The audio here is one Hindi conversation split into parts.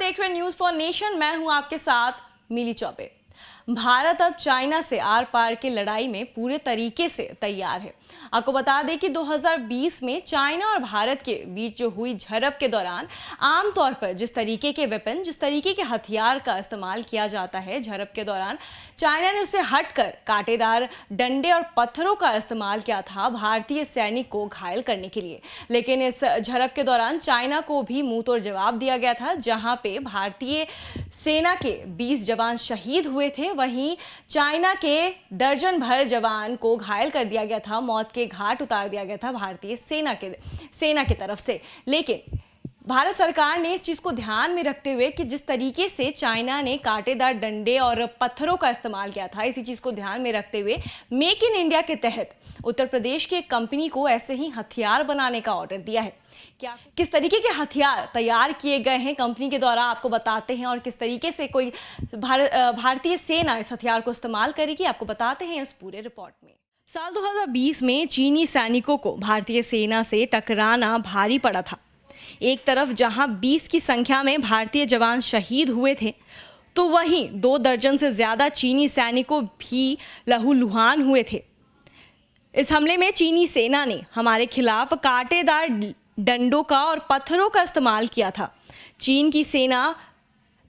देख रहे न्यूज फॉर नेशन। मैं हूं आपके साथ मिली चौबे। भारत अब चाइना से आर पार की लड़ाई में पूरे तरीके से तैयार है। आपको बता दें कि 2020 में चाइना और भारत के बीच जो हुई झड़प के दौरान आमतौर पर जिस तरीके के वेपन, जिस तरीके के हथियार का इस्तेमाल किया जाता है, झड़प के दौरान चाइना ने उसे हटकर कांटेदार डंडे और पत्थरों का इस्तेमाल किया था भारतीय सैनिक को घायल करने के लिए। लेकिन इस झड़प के दौरान चाइना को भी मुंह तोड़ जवाब दिया गया था, जहां पे भारतीय सेना के 20 जवान शहीद हुए थे, वहीं चाइना के दर्जन भर जवान को घायल कर दिया गया था, मौत के घाट उतार दिया गया था भारतीय सेना की तरफ से। लेकिन भारत सरकार ने इस चीज को ध्यान में रखते हुए कि जिस तरीके से चाइना ने कांटेदार डंडे और पत्थरों का इस्तेमाल किया था, इसी चीज को ध्यान में रखते हुए मेक इन इंडिया के तहत उत्तर प्रदेश की एक कंपनी को ऐसे ही हथियार बनाने का ऑर्डर दिया है। क्या किस तरीके के हथियार तैयार किए गए हैं कंपनी के द्वारा, आपको बताते हैं, और किस तरीके से कोई भारतीय सेना इस हथियार को इस्तेमाल करेगी, आपको बताते हैं इस पूरे रिपोर्ट में। साल 2020 में चीनी सैनिकों को भारतीय सेना से टकराना भारी पड़ा था। एक तरफ जहां 20 की संख्या में भारतीय जवान शहीद हुए थे, तो वहीं 2 दर्जन से ज्यादा चीनी सैनिकों भी लहूलुहान हुए थे। इस हमले में चीनी सेना ने हमारे खिलाफ कांटेदार डंडों का और पत्थरों का इस्तेमाल किया था। चीन की सेना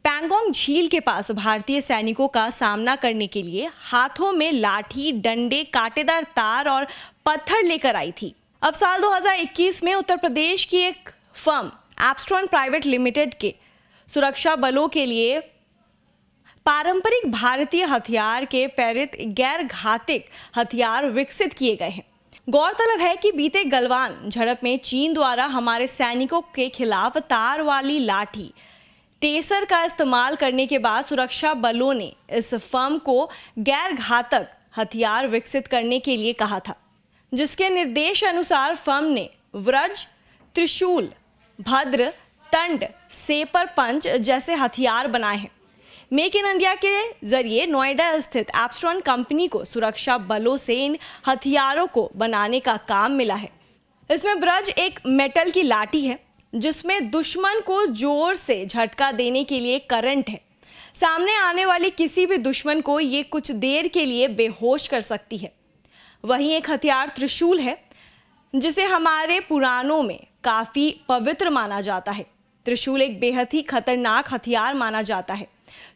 पैंगोंग झील के पास भारतीय सैनिकों का सामना करने के लिए हाथों में लाठी, डंडे, कांटेदार तार और पत्थर लेकर आई थी। अब साल 2021 में उत्तर प्रदेश की एक फर्म एप्स्ट्रॉन प्राइवेट लिमिटेड के सुरक्षा बलों के लिए पारंपरिक भारतीय हथियार के प्रेरित गैर घातक हथियार विकसित किए गए हैं। गौरतलब है कि बीते गलवान झड़प में चीन द्वारा हमारे सैनिकों के खिलाफ तार वाली लाठी, टेसर का इस्तेमाल करने के बाद सुरक्षा बलों ने इस फर्म को गैर घातक हथियार विकसित करने के लिए कहा था, जिसके निर्देश अनुसार फर्म ने वज्र, त्रिशूल, भद्र, तंड, सेपर पंच जैसे हथियार बनाए हैं। मेक इन इंडिया के जरिए नोएडा स्थित एप्स्ट्रॉन कंपनी को सुरक्षा बलों से इन हथियारों को बनाने का काम मिला है। इसमें वज्र एक मेटल की लाठी है जिसमें दुश्मन को जोर से झटका देने के लिए करंट है। सामने आने वाले किसी भी दुश्मन को ये कुछ देर के लिए बेहोश कर सकती है। वहीं एक हथियार त्रिशूल है, जिसे हमारे पुराणों में काफी पवित्र माना जाता है। त्रिशूल एक बेहद ही खतरनाक हथियार माना जाता है।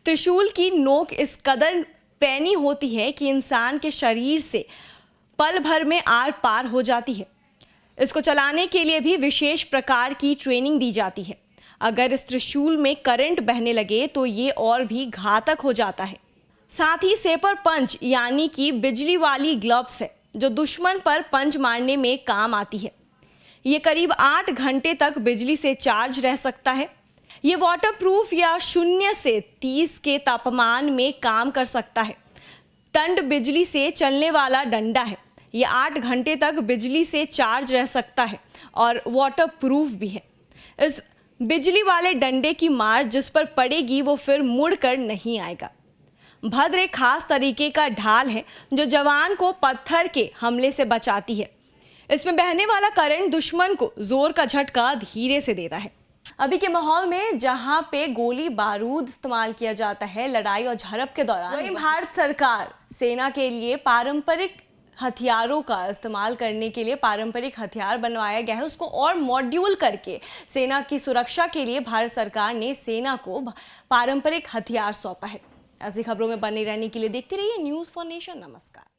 त्रिशूल की नोक इस कदर पैनी होती है कि इंसान के शरीर से पल भर में आर पार हो जाती है। इसको चलाने के लिए भी विशेष प्रकार की ट्रेनिंग दी जाती है। अगर इस त्रिशूल में करंट बहने लगे तो ये और भी घातक हो जाता है। साथ ही सेपर पंच यानी कि बिजली वाली ग्लव्स है, जो दुश्मन पर पंच मारने में काम आती है। ये करीब 8 घंटे तक बिजली से चार्ज रह सकता है। ये वाटरप्रूफ या 0 से 30 के तापमान में काम कर सकता है। तंड बिजली से चलने वाला डंडा है। ये 8 घंटे तक बिजली से चार्ज रह सकता है और वाटरप्रूफ भी है। इस बिजली वाले डंडे की मार जिस पर पड़ेगी वो फिर मुड़कर नहीं आएगा। भद्र एक खास तरीके का ढाल है जो जवान को पत्थर के हमले से बचाती है। इसमें बहने वाला करंट दुश्मन को जोर का झटका धीरे से देता है। अभी के माहौल में जहां पे गोली बारूद इस्तेमाल किया जाता है लड़ाई और झड़प के दौरान, वहीं भारत सरकार सेना के लिए पारंपरिक हथियारों का इस्तेमाल करने के लिए पारंपरिक हथियार बनवाया गया है। उसको और मॉड्यूल करके सेना की सुरक्षा के लिए भारत सरकार ने सेना को पारंपरिक हथियार सौंपा है। ऐसी खबरों में बने रहने के लिए देखते रहिए न्यूज़ फॉर नेशन। नमस्कार।